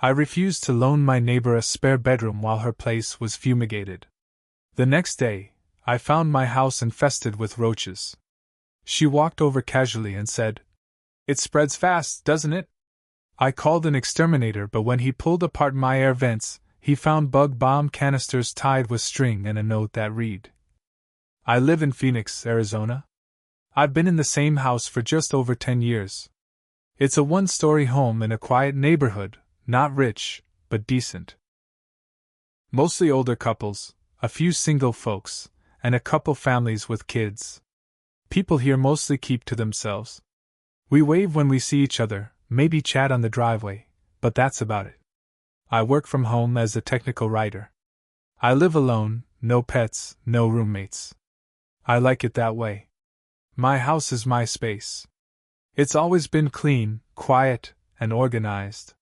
I refused to loan my neighbor a spare bedroom while her place was fumigated. The next day, I found my house infested with roaches. She walked over casually and said, "It spreads fast, doesn't it?" I called an exterminator, but when he pulled apart my air vents, he found bug bomb canisters tied with string and a note that read, "I live in Phoenix, Arizona. I've been in the same house for just over 10 years. It's a one-story home in a quiet neighborhood, not rich, but decent. Mostly older couples, a few single folks, and a couple families with kids. People here mostly keep to themselves. We wave when we see each other, maybe chat on the driveway, but that's about it. I work from home as a technical writer. I live alone, no pets, no roommates. I like it that way. My house is my space. It's always been clean, quiet, and organized.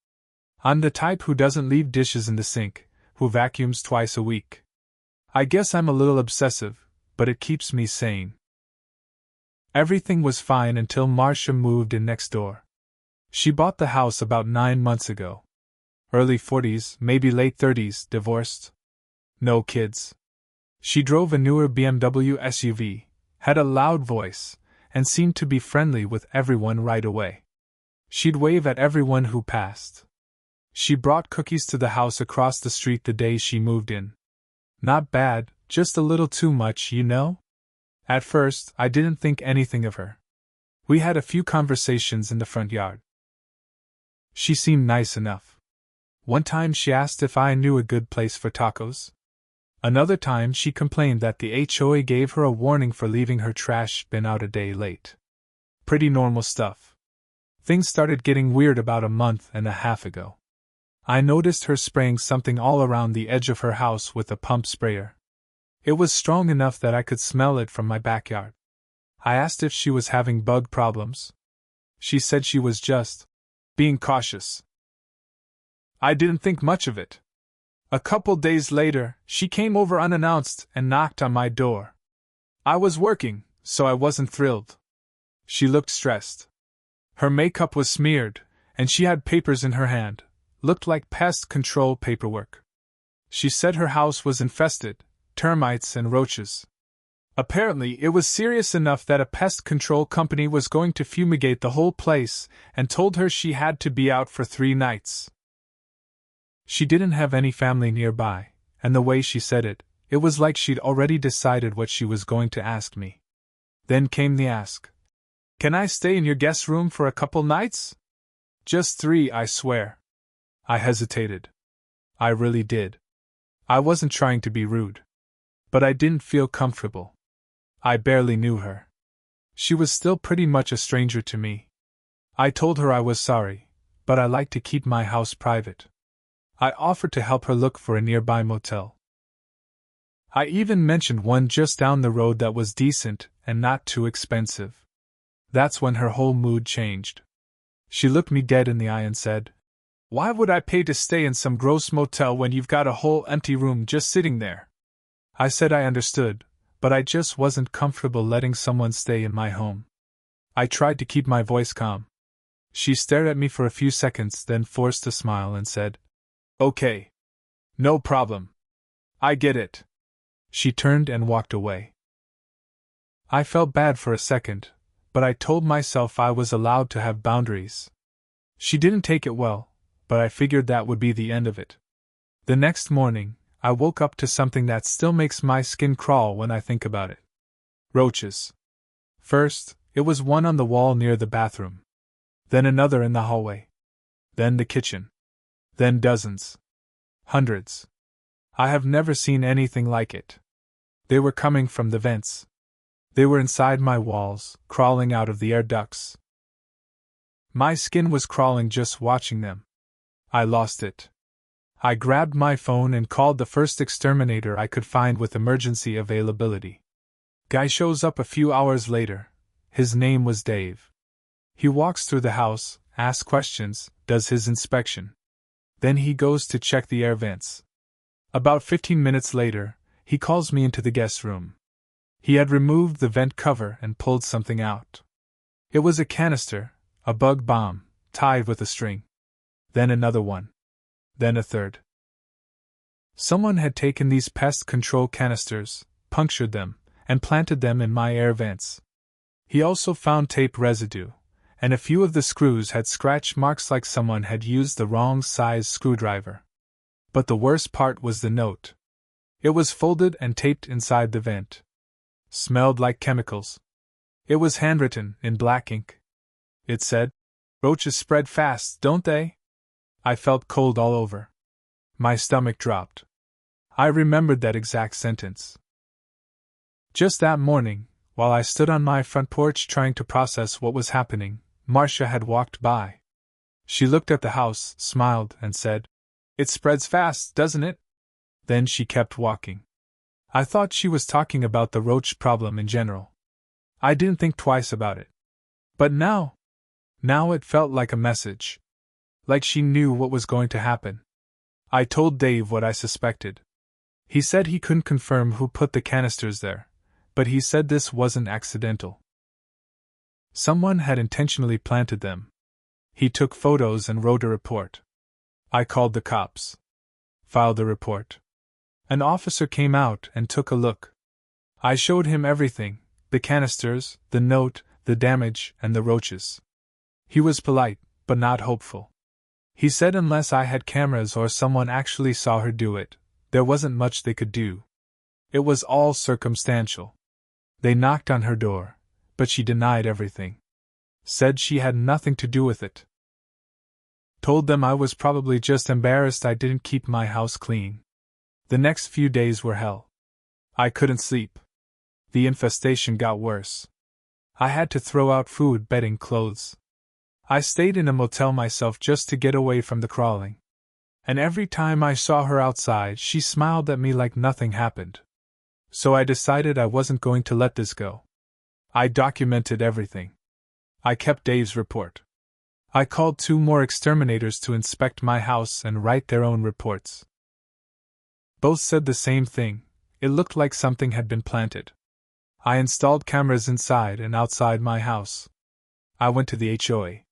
I'm the type who doesn't leave dishes in the sink, who vacuums twice a week. I guess I'm a little obsessive, but it keeps me sane." Everything was fine until Marcia moved in next door. She bought the house about 9 months ago. Early 40s, maybe late 30s, divorced. No kids. She drove a newer BMW SUV, had a loud voice, and seemed to be friendly with everyone right away. She'd wave at everyone who passed. She brought cookies to the house across the street the day she moved in. Not bad, just a little too much, you know? At first, I didn't think anything of her. We had a few conversations in the front yard. She seemed nice enough. One time she asked if I knew a good place for tacos. Another time she complained that the HOA gave her a warning for leaving her trash bin out a day late. Pretty normal stuff. Things started getting weird about a month and a half ago. I noticed her spraying something all around the edge of her house with a pump sprayer. It was strong enough that I could smell it from my backyard. I asked if she was having bug problems. She said she was just being cautious. I didn't think much of it. A couple days later, she came over unannounced and knocked on my door. I was working, so I wasn't thrilled. She looked stressed. Her makeup was smeared, and she had papers in her hand. Looked like pest control paperwork. She said her house was infested, termites and roaches. Apparently, it was serious enough that a pest control company was going to fumigate the whole place, and told her she had to be out for 3 nights. She didn't have any family nearby, and the way she said it, it was like she'd already decided what she was going to ask me. Then came the ask. "Can I stay in your guest room for a couple nights?" "Just 3, I swear." I hesitated. I really did. I wasn't trying to be rude. But I didn't feel comfortable. I barely knew her. She was still pretty much a stranger to me. I told her I was sorry, but I liked to keep my house private. I offered to help her look for a nearby motel. I even mentioned one just down the road that was decent and not too expensive. That's when her whole mood changed. She looked me dead in the eye and said, "Why would I pay to stay in some gross motel when you've got a whole empty room just sitting there?" I said I understood, but I just wasn't comfortable letting someone stay in my home. I tried to keep my voice calm. She stared at me for a few seconds, then forced a smile and said, "Okay. No problem. I get it." She turned and walked away. I felt bad for a second, but I told myself I was allowed to have boundaries. She didn't take it well, but I figured that would be the end of it. The next morning, I woke up to something that still makes my skin crawl when I think about it. Roaches. First, it was one on the wall near the bathroom. Then another in the hallway. Then the kitchen. Then dozens. Hundreds. I have never seen anything like it. They were coming from the vents. They were inside my walls, crawling out of the air ducts. My skin was crawling just watching them. I lost it. I grabbed my phone and called the first exterminator I could find with emergency availability. Guy shows up a few hours later. His name was Dave. He walks through the house, asks questions, does his inspection. Then he goes to check the air vents. About 15 minutes later, he calls me into the guest room. He had removed the vent cover and pulled something out. It was a canister, a bug bomb, tied with a string. Then another one. Then a third. Someone had taken these pest control canisters, punctured them, and planted them in my air vents. He also found tape residue, and a few of the screws had scratch marks like someone had used the wrong size screwdriver. But the worst part was the note. It was folded and taped inside the vent. Smelled like chemicals. It was handwritten in black ink. It said, "Roaches spread fast, don't they?" I felt cold all over. My stomach dropped. I remembered that exact sentence. Just that morning, while I stood on my front porch trying to process what was happening, Marcia had walked by. She looked at the house, smiled, and said, "It spreads fast, doesn't it?" Then she kept walking. I thought she was talking about the roach problem in general. I didn't think twice about it. But now it felt like a message. Like she knew what was going to happen. I told Dave what I suspected. He said he couldn't confirm who put the canisters there, but he said this wasn't accidental. Someone had intentionally planted them. He took photos and wrote a report. I called the cops. Filed a report. An officer came out and took a look. I showed him everything, the canisters, the note, the damage, and the roaches. He was polite, but not hopeful. He said unless I had cameras or someone actually saw her do it, there wasn't much they could do. It was all circumstantial. They knocked on her door, but she denied everything. Said she had nothing to do with it. Told them I was probably just embarrassed I didn't keep my house clean. The next few days were hell. I couldn't sleep. The infestation got worse. I had to throw out food, bedding, clothes. I stayed in a motel myself just to get away from the crawling. And every time I saw her outside, she smiled at me like nothing happened. So I decided I wasn't going to let this go. I documented everything. I kept Dave's report. I called 2 more exterminators to inspect my house and write their own reports. Both said the same thing. It looked like something had been planted. I installed cameras inside and outside my house. I went to the HOA.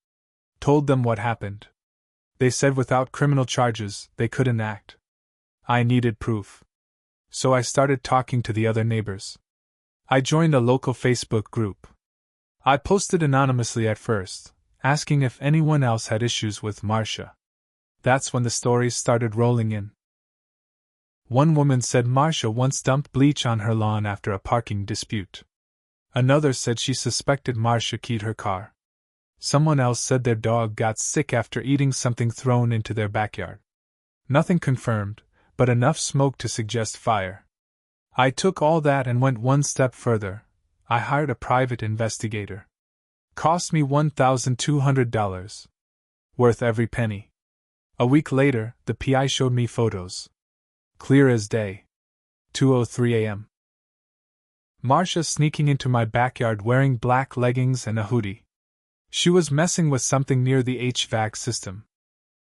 Told them what happened. They said without criminal charges, they couldn't act. I needed proof. So I started talking to the other neighbors. I joined a local Facebook group. I posted anonymously at first, asking if anyone else had issues with Marcia. That's when the stories started rolling in. One woman said Marcia once dumped bleach on her lawn after a parking dispute. Another said she suspected Marcia keyed her car. Someone else said their dog got sick after eating something thrown into their backyard. Nothing confirmed, but enough smoke to suggest fire. I took all that and went one step further. I hired a private investigator. Cost me $1,200. Worth every penny. A week later, the PI showed me photos. Clear as day. 2:03 a.m. Marcia sneaking into my backyard wearing black leggings and a hoodie. She was messing with something near the HVAC system.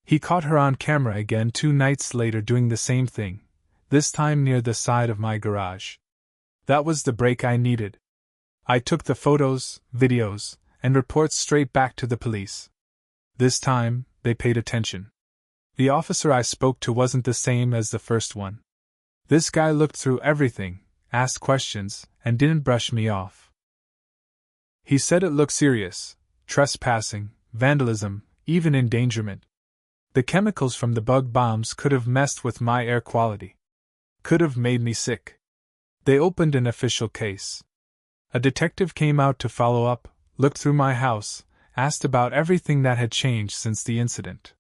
He caught her on camera again 2 nights later doing the same thing, this time near the side of my garage. That was the break I needed. I took the photos, videos, and reports straight back to the police. This time, they paid attention. The officer I spoke to wasn't the same as the first one. This guy looked through everything, asked questions, and didn't brush me off. He said it looked serious. Trespassing, vandalism, even endangerment. The chemicals from the bug bombs could have messed with my air quality. Could have made me sick. They opened an official case. A detective came out to follow up, looked through my house, asked about everything that had changed since the incident.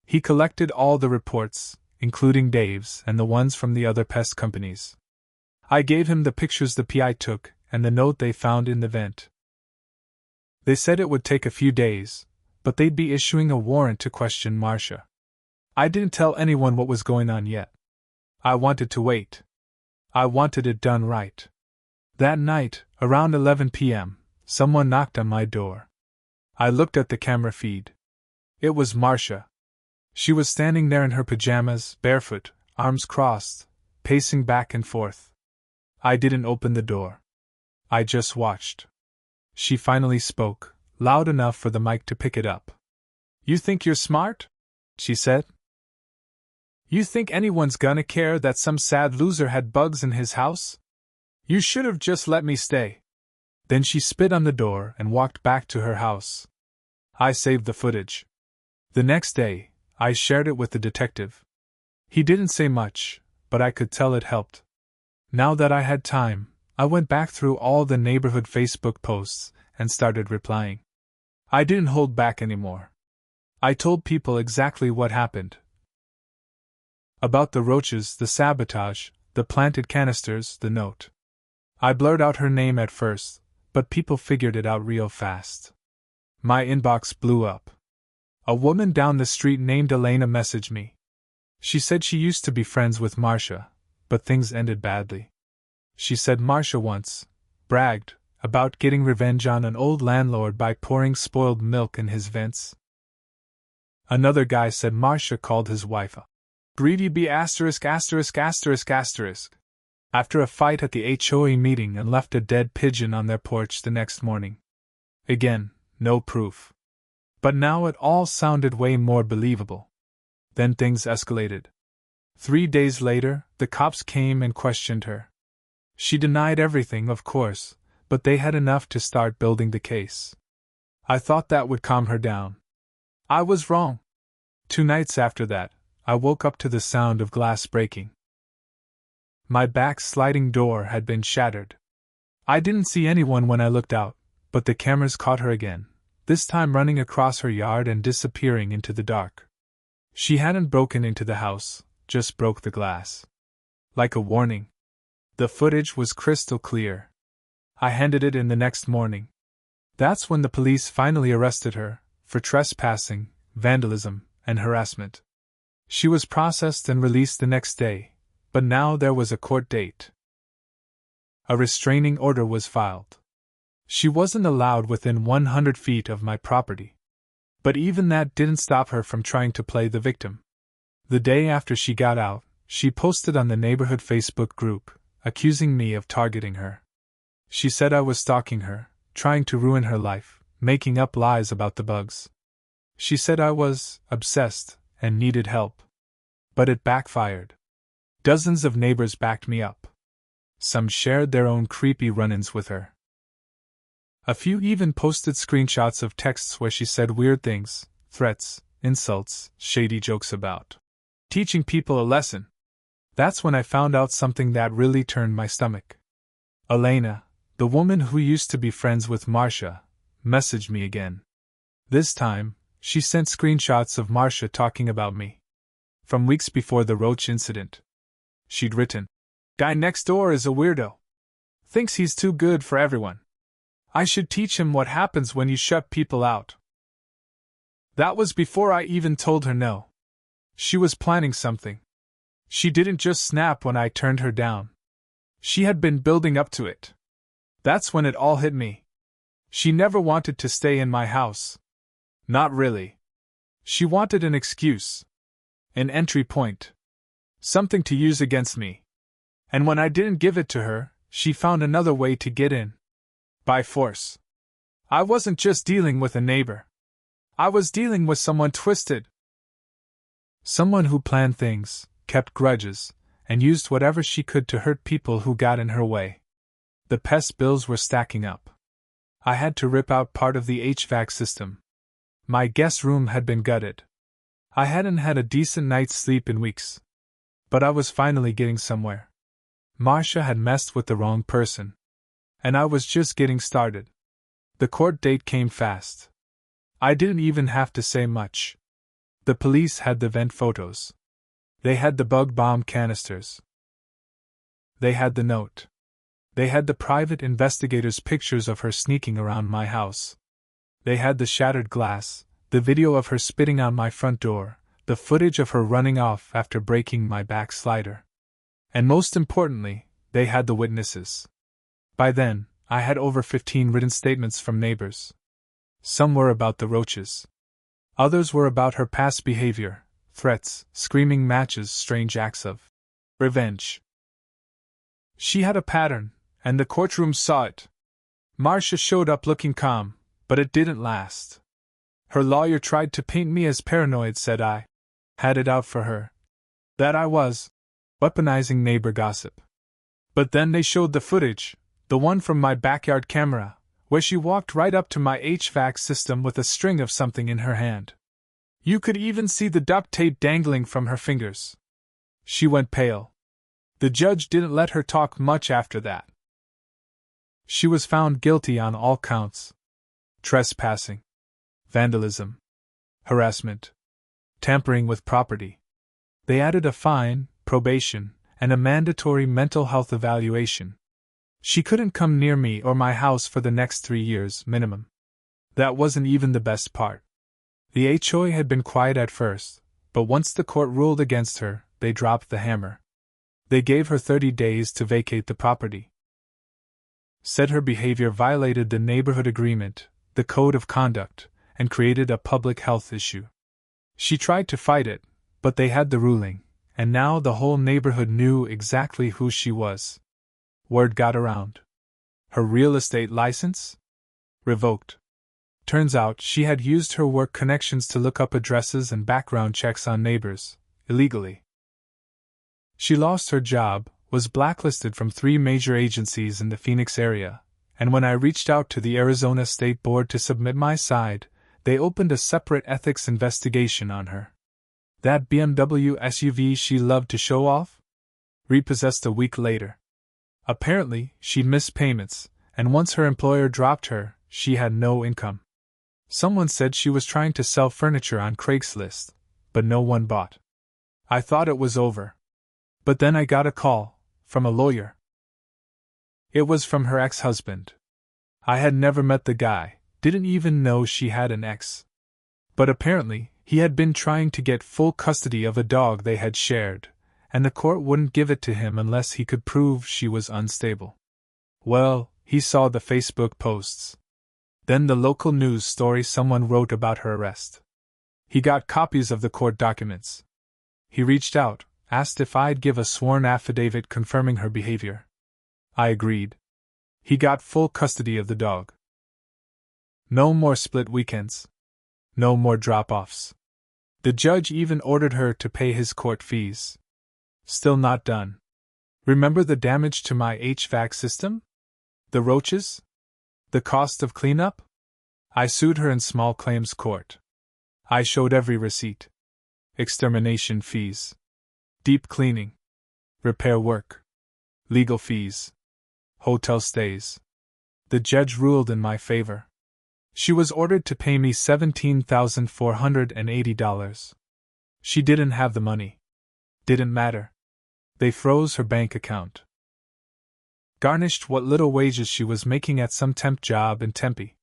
He collected all the reports, including Dave's and the ones from the other pest companies. I gave him the pictures the PI took and the note they found in the vent. They said it would take a few days, but they'd be issuing a warrant to question Marcia. I didn't tell anyone what was going on yet. I wanted to wait. I wanted it done right. That night, around 11 p.m., someone knocked on my door. I looked at the camera feed. It was Marcia. She was standing there in her pajamas, barefoot, arms crossed, pacing back and forth. I didn't open the door. I just watched. She finally spoke, loud enough for the mic to pick it up. "You think you're smart?" she said. You think anyone's gonna care that some sad loser had bugs in his house? You should have just let me stay. Then she spit on the door and walked back to her house. I saved the footage. The next day, I shared it with the detective. He didn't say much, but I could tell it helped. Now that I had time, I went back through all the neighborhood Facebook posts and started replying. I didn't hold back anymore. I told people exactly what happened. About the roaches, the sabotage, the planted canisters, the note. I blurred out her name at first, but people figured it out real fast. My inbox blew up. A woman down the street named Elena messaged me. She said she used to be friends with Marcia, but things ended badly. She said Marcia once bragged about getting revenge on an old landlord by pouring spoiled milk in his vents. Another guy said Marcia called his wife a greedy bee after a fight at the HOA meeting and left a dead pigeon on their porch the next morning. Again, no proof. But now it all sounded way more believable. Then things escalated. 3 days later, the cops came and questioned her. She denied everything, of course, but they had enough to start building the case. I thought that would calm her down. I was wrong. 2 nights after that, I woke up to the sound of glass breaking. My back sliding door had been shattered. I didn't see anyone when I looked out, but the cameras caught her again, this time running across her yard and disappearing into the dark. She hadn't broken into the house, just broke the glass. Like a warning. The footage was crystal clear. I handed it in the next morning. That's when the police finally arrested her, for trespassing, vandalism, and harassment. She was processed and released the next day, but now there was a court date. A restraining order was filed. She wasn't allowed within 100 feet of my property. But even that didn't stop her from trying to play the victim. The day after she got out, she posted on the neighborhood Facebook group, accusing me of targeting her. She said I was stalking her, trying to ruin her life, making up lies about the bugs. She said I was obsessed and needed help. But it backfired. Dozens of neighbors backed me up. Some shared their own creepy run-ins with her. A few even posted screenshots of texts where she said weird things, threats, insults, shady jokes about teaching people a lesson. That's when I found out something that really turned my stomach. Elena, the woman who used to be friends with Marcia, messaged me again. This time, she sent screenshots of Marcia talking about me. From weeks before the roach incident. She'd written, "Guy next door is a weirdo. Thinks he's too good for everyone. I should teach him what happens when you shut people out." That was before I even told her no. She was planning something. She didn't just snap when I turned her down. She had been building up to it. That's when it all hit me. She never wanted to stay in my house. Not really. She wanted an excuse. An entry point. Something to use against me. And when I didn't give it to her, she found another way to get in. By force. I wasn't just dealing with a neighbor. I was dealing with someone twisted. Someone who planned things, kept grudges, and used whatever she could to hurt people who got in her way. The pest bills were stacking up. I had to rip out part of the HVAC system. My guest room had been gutted. I hadn't had a decent night's sleep in weeks. But I was finally getting somewhere. Marcia had messed with the wrong person. And I was just getting started. The court date came fast. I didn't even have to say much. The police had the vent photos. They had the bug bomb canisters. They had the note. They had the private investigators' pictures of her sneaking around my house. They had the shattered glass, the video of her spitting on my front door, the footage of her running off after breaking my back slider. And most importantly, they had the witnesses. By then, I had over 15 written statements from neighbors. Some were about the roaches. Others were about her past behavior, threats, screaming matches, strange acts of revenge. She had a pattern, and the courtroom saw it. Marcia showed up looking calm, but it didn't last. Her lawyer tried to paint me as paranoid, said I had it out for her. That I was. Weaponizing neighbor gossip. But then they showed the footage, the one from my backyard camera, where she walked right up to my HVAC system with a string of something in her hand. You could even see the duct tape dangling from her fingers. She went pale. The judge didn't let her talk much after that. She was found guilty on all counts: trespassing, vandalism, harassment, tampering with property. They added a fine, probation, and a mandatory mental health evaluation. She couldn't come near me or my house for the next 3 years, minimum. That wasn't even the best part. The HOA had been quiet at first, but once the court ruled against her, they dropped the hammer. They gave her 30 days to vacate the property. Said her behavior violated the neighborhood agreement, the code of conduct, and created a public health issue. She tried to fight it, but they had the ruling, and now the whole neighborhood knew exactly who she was. Word got around. Her real estate license? Revoked. Turns out she had used her work connections to look up addresses and background checks on neighbors, illegally. She lost her job, was blacklisted from 3 major agencies in the Phoenix area, and when I reached out to the Arizona State Board to submit my side, they opened a separate ethics investigation on her. That BMW SUV she loved to show off? Repossessed a week later. Apparently, she'd missed payments, and once her employer dropped her, she had no income. Someone said she was trying to sell furniture on Craigslist, but no one bought. I thought it was over. But then I got a call, from a lawyer. It was from her ex-husband. I had never met the guy, didn't even know she had an ex. But apparently, he had been trying to get full custody of a dog they had shared, and the court wouldn't give it to him unless he could prove she was unstable. Well, he saw the Facebook posts. Then the local news story someone wrote about her arrest. He got copies of the court documents. He reached out, asked if I'd give a sworn affidavit confirming her behavior. I agreed. He got full custody of the dog. No more split weekends. No more drop-offs. The judge even ordered her to pay his court fees. Still not done. Remember the damage to my HVAC system? The roaches? The cost of cleanup? I sued her in small claims court. I showed every receipt. Extermination fees. Deep cleaning. Repair work. Legal fees. Hotel stays. The judge ruled in my favor. She was ordered to pay me $17,480. She didn't have the money. Didn't matter. They froze her bank account. Garnished what little wages she was making at some temp job in Tempe.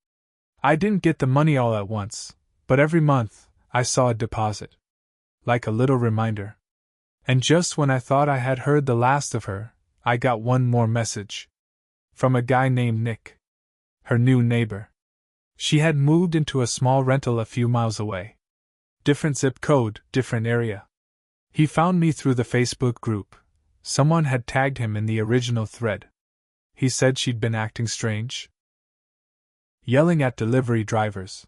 I didn't get the money all at once, but every month, I saw a deposit. Like a little reminder. And just when I thought I had heard the last of her, I got one more message. From a guy named Nick. Her new neighbor. She had moved into a small rental a few miles away. Different zip code, different area. He found me through the Facebook group. Someone had tagged him in the original thread. He said she'd been acting strange. Yelling at delivery drivers.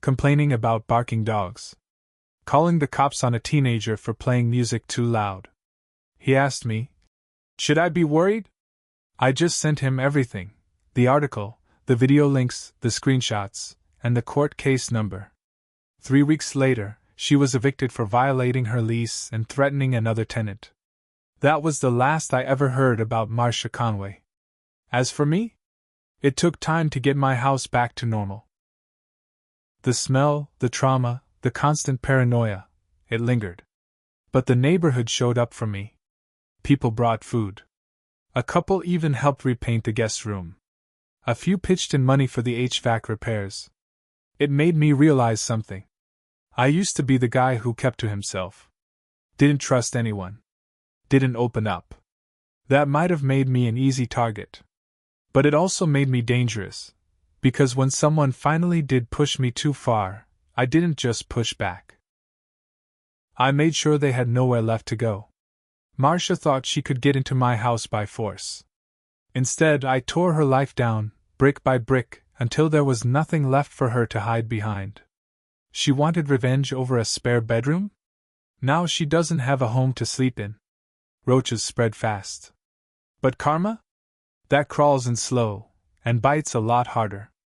Complaining about barking dogs. Calling the cops on a teenager for playing music too loud. He asked me, should I be worried? I just sent him everything, the article, the video links, the screenshots, and the court case number. 3 weeks later, she was evicted for violating her lease and threatening another tenant. That was the last I ever heard about Marcia Conway. As for me, it took time to get my house back to normal. The smell, the trauma, the constant paranoia, it lingered. But the neighborhood showed up for me. People brought food. A couple even helped repaint the guest room. A few pitched in money for the HVAC repairs. It made me realize something. I used to be the guy who kept to himself. Didn't trust anyone. Didn't open up. That might have made me an easy target. But it also made me dangerous. Because when someone finally did push me too far, I didn't just push back. I made sure they had nowhere left to go. Marcia thought she could get into my house by force. Instead, I tore her life down, brick by brick, until there was nothing left for her to hide behind. She wanted revenge over a spare bedroom? Now she doesn't have a home to sleep in. Roaches spread fast. But karma? That crawls in slow, and bites a lot harder.